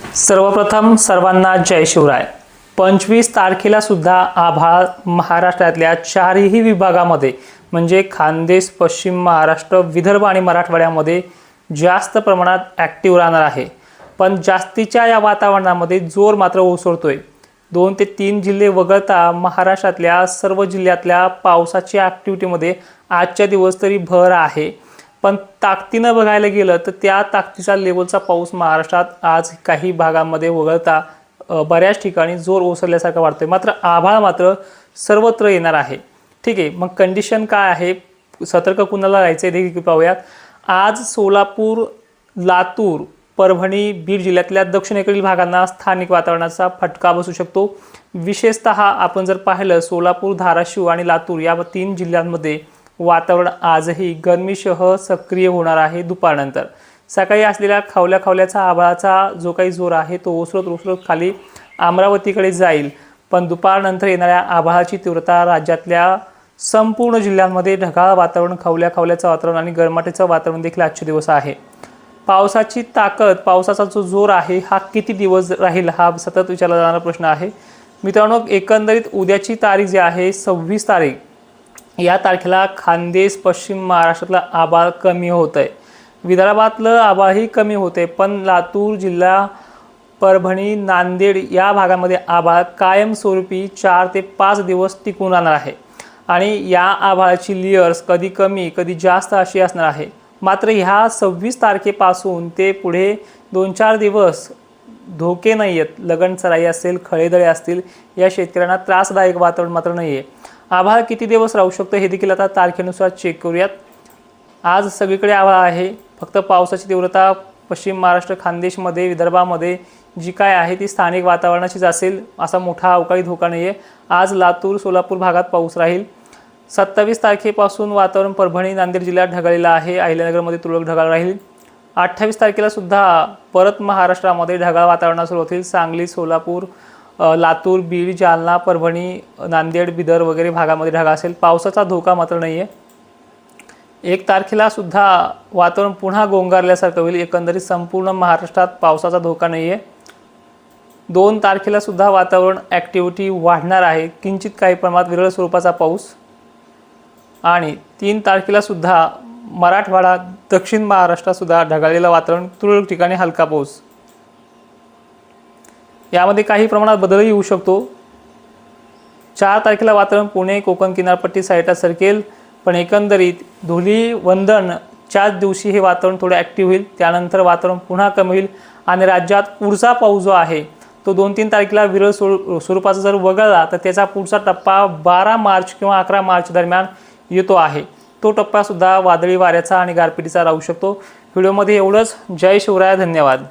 सर्वप्रथम सर्वांना जय शिवराय। 25 तारखेला सुद्धा आभाळ महाराष्ट्रातल्या चारही विभागामध्ये म्हणजे खानदेश, पश्चिम महाराष्ट्र, विदर्भ आणि मराठवाड्यामध्ये जास्त प्रमाणात ॲक्टिव्ह राहणार आहे। पण जास्तीच्या या वातावरणामध्ये जोर मात्र ओसरतोय। 2 ते 3 जिल्हे वगळता महाराष्ट्रातल्या सर्व जिल्ह्यातल्या पावसाच्या ॲक्टिव्हिटीमध्ये आजच्या दिवस तरी भर आहे। पण ताकदीनं बघायला गेलं तर त्या ताकदीचा लेवलचा पाऊस महाराष्ट्रात आज काही भागांमध्ये वगळता बऱ्याच ठिकाणी जोर ओसरल्यासारखं वाटतंय। मात्र आभाळ मात्र सर्वत्र येणार आहे। ठीक आहे, मग कंडिशन काय आहे, सतर्क कुणाला राहायचं आहे हे पाहूयात। आज सोलापूर, लातूर, परभणी, बीड जिल्ह्यातल्या दक्षिणेकडील भागांना स्थानिक वातावरणाचा फटका बसू शकतो। विशेषतः आपण जर पाहिलं सोलापूर, धाराशिव आणि लातूर या 3 जिल्ह्यांमध्ये वातावरण आजही गरमीसह सक्रिय होणार आहे। दुपारनंतर सकाळी असलेल्या खवल्याचा आभाळाचा जो काही जोर आहे तो ओसरत खाली अमरावतीकडे जाईल। पण दुपारनंतर येणाऱ्या आभाळाची तीव्रता राज्यातल्या संपूर्ण जिल्ह्यांमध्ये ढगाळ वातावरण, खवल्याचं वातावरण आणि गरमाटीचं वातावरण देखील आजचे दिवस आहे। पावसाची ताकद, पावसाचा जो जोर आहे हा किती दिवस राहील हा सतत विचारला जाणारा प्रश्न आहे। मित्रांनो, एकंदरीत उद्याची तारीख जी आहे 26 तारीख, या तारखेला खानदेश, पश्चिम महाराष्ट्रातला आभाळ कमी होत आहे। विदर्भातलं आभाळही कमी होते, पण लातूर जिल्हा, परभणी, नांदेड या भागामध्ये आभाळ कायमस्वरूपी 4 ते 5 दिवस टिकून राहणार आहे। आणि या आभाळाची लेयर्स कधी कमी कधी जास्त अशी असणार आहे। मात्र ह्या 26 तारखेपासून ते पुढे 2-4 दिवस धोके नाही आहेत। लगनसराई असेल, खळेदळे असतील, या शेतकऱ्यांना त्रासदायक वातावरण मात्र नाही आहे। आभाळ किती दिवस राहू शकतं हे देखील आता तारखेनुसार चेक करूयात। आज सगळीकडे आभाळ आहे, फक्त पावसाची तीव्रता पश्चिम महाराष्ट्र, खानदेशमध्ये, विदर्भामध्ये जी काय आहे ती स्थानिक वातावरणाचीच असेल। असा मोठा अवकाळी धोका नाही आहे। आज लातूर, सोलापूर भागात पाऊस राहील। 27 तारखेपासून वातावरण परभणी, नांदेड जिल्ह्यात ढगाळलेलं आहे। अहिल्यानगरमध्ये तुरळक ढगाळ राहील। 28 तारखेला सुद्धा परत महाराष्ट्रामध्ये ढगाळ वातावरण सुरू होतील। सांगली, सोलापूर, लातूर, बीड, जालना, परभणी, नांदेड, बिदर वगैरे भागामध्ये ढगाळ असेल। पावसाचा धोका मात्र नाही आहे। 1 तारखेला सुद्धा वातावरण पुन्हा गोंगारल्यासारखं होईल। एकंदरीत संपूर्ण महाराष्ट्रात पावसाचा धोका नाही आहे। 2 तारखेला सुद्धा वातावरण ॲक्टिव्हिटी वाढणार आहे, किंचित काही प्रमाणात विरळ स्वरूपाचा पाऊस। आणि 3 तारखेला सुद्धा मराठवाडा, दक्षिण महाराष्ट्रात सुद्धा ढगाळलेलं वातावरण, तुरळक ठिकाणी हलका पाऊस। यामध्ये काही प्रमाणात बदलही येऊ शकतो। 4 तारखेला वातावरण पुणे, कोकण किनारपट्टी साईडला सरकेल, पण एकंदरीत धुलीवंदनच्याच दिवशी हे वातावरण थोडं ॲक्टिव्ह होईल। त्यानंतर वातावरण पुन्हा कमी होईल आणि राज्यात पुढचा पाऊस जो आहे तो 2-3 तारखेला विरळ स्वरूपाचा जर वगळला तर त्याचा पुढचा टप्पा 12 मार्च किंवा 11 मार्च दरम्यान येतो आहे। तो टप्पासुद्धा वादळी वाऱ्याचा आणि गारपिटीचा राहू शकतो। व्हिडिओमध्ये एवढंच। जय शिवराय, धन्यवाद।